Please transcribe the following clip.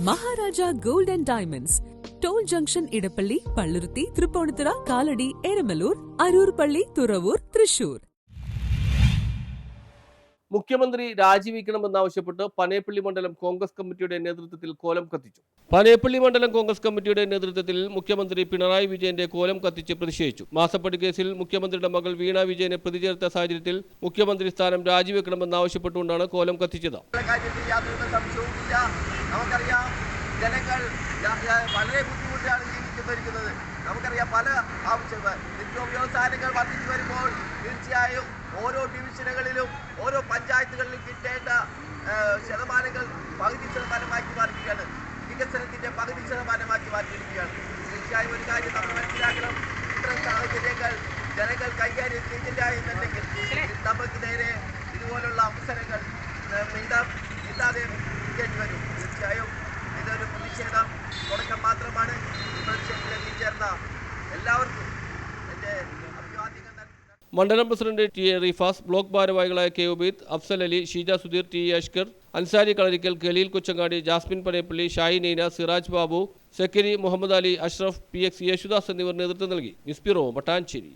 Maharaja gold and diamonds, toll junction, Edappally, Palluruthy, Tripunithura, Kalady, Eramalloor, Aroor പള്ളി, തുറവൂർ, തൃശൂർ. മുഖ്യമന്ത്രി രാജിവെക്കണമെന്നാവശ്യപ്പെട്ട് പനേപ്പള്ളി മണ്ഡലം കോൺഗ്രസ് കമ്മിറ്റിയുടെ നേതൃത്വത്തിൽ കോലം കത്തിച്ചു. പനേപ്പള്ളി മണ്ഡലം കോൺഗ്രസ് കമ്മിറ്റിയുടെ നേതൃത്വത്തിൽ മുഖ്യമന്ത്രി പിണറായി വിജയന്റെ കോലം കത്തിച്ച് പ്രതിഷേധിച്ചു. മാസപ്പടി കേസിൽ മുഖ്യമന്ത്രിയുടെ മകൾ വീണ വിജയനെ പ്രതി ചേർത്ത സാഹചര്യത്തിൽ മുഖ്യമന്ത്രി സ്ഥാനം രാജിവെക്കണമെന്നാവശ്യപ്പെട്ടുകൊണ്ടാണ് കോലം കത്തിച്ചത്. ജനങ്ങൾ വളരെ ബുദ്ധിമുട്ടാണ് ജീവിക്കുന്നത്. നമുക്കറിയാം, പല ആവശ്യങ്ങൾ നിത്യോപയോഗ സാധനങ്ങൾ വർദ്ധിച്ചു വരുമ്പോൾ തീർച്ചയായും ഓരോ ഡിവിഷനുകളിലും ഓരോ പഞ്ചായത്തുകളിലും കിട്ടേണ്ട ശതമാനങ്ങൾ പകുതി ശതമാനമാക്കി മാറ്റുകയാണ്. വികസനത്തിന്റെ പകുതി ശതമാനമാക്കി മാറ്റിയിരിക്കുകയാണ്. തീർച്ചയായും ഒരു കാര്യം നമ്മൾ മനസ്സിലാക്കണം, ഇത്തരം സാഹചര്യങ്ങൾ ജനങ്ങൾ കൈകാര്യം ചെയ്തില്ല എന്നുണ്ടെങ്കിൽ നമുക്ക് നേരെ ഇതുപോലുള്ള അവസരങ്ങൾ ഇല്ലാതെ ഇരിക്കേണ്ടി വരും. തീർച്ചയായും ഇതൊരു പ്രതിഷേധം തുടക്കം മാത്രമാണ്. ഈ പ്രതിഷേധത്തിൽ എത്തിച്ചേർന്ന എല്ലാവർക്കും എൻ്റെ അഭിവാദ്യങ്ങൾ. മണ്ഡലം president T A Rifas, block ഭാരവാഹികളായ K Ubaid, Afzal Ali, Sheeja Sudheer, T A Ashkar, Ansari Kalarickal, Khaleel Kochangadi, Jasmin Paneppally, Shai Naina, Siraj Babu, Sekkari, Muhammad Ali, Ashraf, P X Yesudas എന്നിവർ നേതൃത്വം നൽകി. News bureau, Mattancherry.